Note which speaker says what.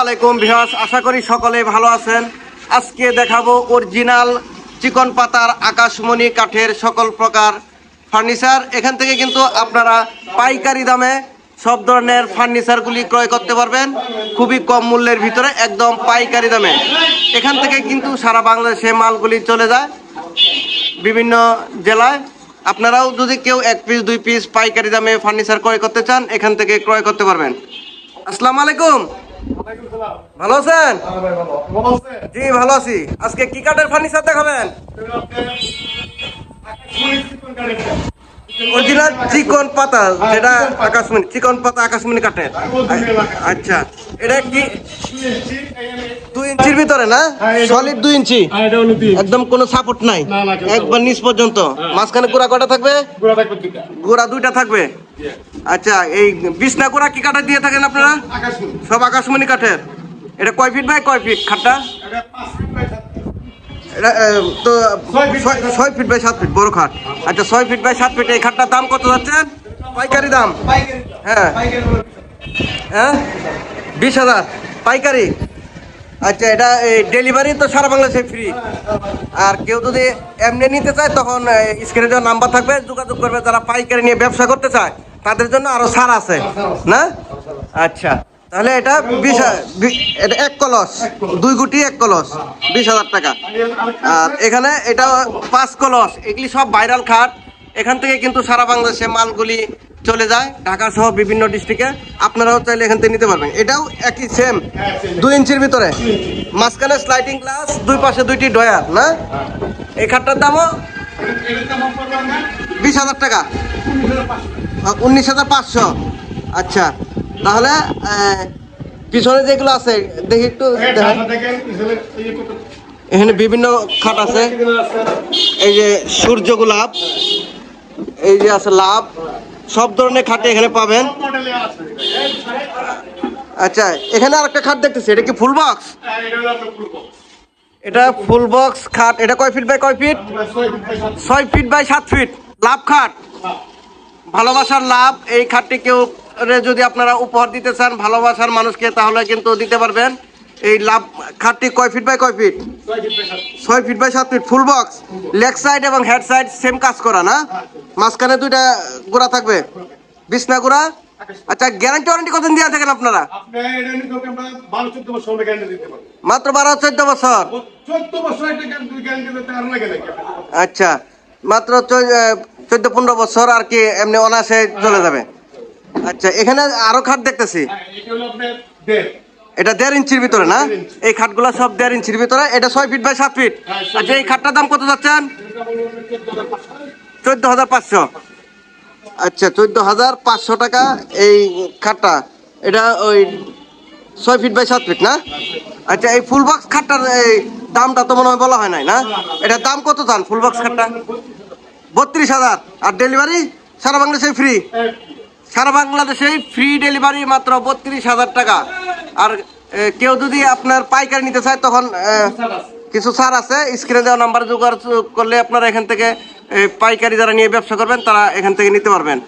Speaker 1: আলাইকুম ভিউয়ার্স, আশা করি সকলে ভালো আছেন। আজকে দেখাবো অরিজিনাল চিকন পাতার আকাশমণি কাঠের সকল প্রকার ফার্নিচার। এখান থেকে কিন্তু আপনারা পাইকারি দামে সব ধরনের ফার্নিচারগুলি ক্রয় করতে পারবেন খুবই কম মূল্যের ভিতরে, একদম পাইকারি দামে। এখান থেকে কিন্তু সারা বাংলাদেশে মালগুলি চলে যায় বিভিন্ন জেলায়। আপনারাও যদি কেউ 1 পিস 2 পিস পাইকারি দামে ফার্নিচার ক্রয় করতে চান, এখান থেকে ক্রয় করতে পারবেন। আসসালামু আলাইকুম, ভালো আছেন? জি ভালো আছি। আজকে কি কাঠের ফার্নিচার দেখাবেন? অরিজিনাল চিকন পাতা, যেটা আকাশমণি চিকন পাতা আকাশমণি কাঠের। আচ্ছা, এটা কি 2 ইঞ্চির ভিতরে না? সলিড 2 ইঞ্চি, একদম কোনো সাপোর্ট নাই, একবার নিচ পর্যন্ত। মাঝখানে গোড়া কটা থাকবে? গোড়া 2টা থাকবে। আচ্ছা, এই বিছনা গোড়া কি কাঠের দিয়ে থাকেন আপনারা? সব আকাশমণি কাঠের। এটা কয় ফিট বাই কয় ফিট খাটটা? এটা তো 6 ফিট বাই 7 ফিট বড় খাট। আচ্ছা, 6 ফিট বাই 7 ফিট। এই খাটটার দাম কত যাচ্ছেন পাইকারি দাম? হ্যাঁ হ্যাঁ, 20,000 পাইকারি। আচ্ছা, এটা ডেলিভারি তো সারা বাংলাদেশে ফ্রি। আর কেউ যদি এমনি নিতে চায়, তখন স্ক্রিনে দেওয়া নাম্বার থাকবে, যোগাযোগ করবে। যারা পাইকারি নিয়ে ব্যবসা করতে চায় তাদের জন্য আরো ছাড় আছে না? আচ্ছা, তাহলে এটা 20,000, এটা 1 কলস 2 গুটি 1 কলস 20,000 টাকা। আর এখানে এটা 5 কলস। এগুলি সব ভাইরাল খাট। এখান থেকে কিন্তু সারা বাংলাদেশে মালগুলি চলে যায়, ঢাকা সহ বিভিন্ন ডিস্ট্রিক্টে। আপনারাও চাইলে এখান থেকে নিতে পারবেন। এটাও একই সেম 2 ইঞ্চির ভিতরে, মাঝখানে স্লাইডিং গ্লাস, 2 পাশে 2টি ডয়ার না? এই খাটটার দামও 20,000 টাকা, 19,500। আচ্ছা, তাহলে পিছনে যেগুলো আছে দেখি একটু। এখানে বিভিন্ন খাট আছে, এই যে সূর্য গোলাপ, এই যে আছে লাভ, সব ধরনের খাটে এখানে পাবেন। আচ্ছা, এখানে আরেকটা খাট দেখতেছি, এটা কি ফুল বক্স? এটা ফুল বক্স খাট। এটা কয় ফিট বাই কয় feet? 6 feet by 7 feet. Love খাট, ভালোবাসার লাভ। এই খাটটি কেউ যদি আপনারা উপহার দিতে চান ভালোবাসার মানুষকে, তাহলে কিন্তু দিতে পারবেন। এই লাভ খাটটি কয় ফিট বাই কয় feet? 6 feet by 7 feet. Full box, leg side এবং হেড সাইড সেম কাজ করা না? মাঝখানে 2টা গোড়া থাকবে, বিছনা গোড়া। আচ্ছা, গ্যারান্টি ওয়ারেন্টি কতদিন দিয়ে থাকেন আপনারা? মাত্র 12-14 বছর। আচ্ছা, মাত্র 14-15 বছর আর কি, এমনি অনায়াসে চলে যাবে। আচ্ছা, এখানে আরো খাট দেখতেছি, এটা 1.5 ইঞ্চির ভিতরে না? এই খাটগুলো সব 1.5 ইঞ্চির ভিতরে। এটা 6 ফিট বাই 7 ফিট। আচ্ছা, এই খাটটার দাম কত যাচ্ছেন? 14,500। আচ্ছা, 14,500 টাকা এই খাটটা। এটা ওই 6 ফিট বাই 7 ফিট না? আচ্ছা, এই ফুল বক্স খাটটার এই দামটা তো মনে হয় বলা হয় নাই না? এটার দাম কত চান ফুল বক্স খাটটা? 32,000। আর ডেলিভারি সারা বাংলাদেশে ফ্রি? সারা বাংলাদেশে ফ্রি ডেলিভারি, মাত্র 32,000 টাকা। আর কেউ যদি আপনার পাইকারি নিতে চায়, তখন কিছু ছাড় আছে। স্ক্রিনে দেওয়া নাম্বার যোগাযোগ করলে আপনারা এখান থেকে পাইকারি যারা নিয়ে ব্যবসা করবেন, তারা এখান থেকে নিতে পারবেন।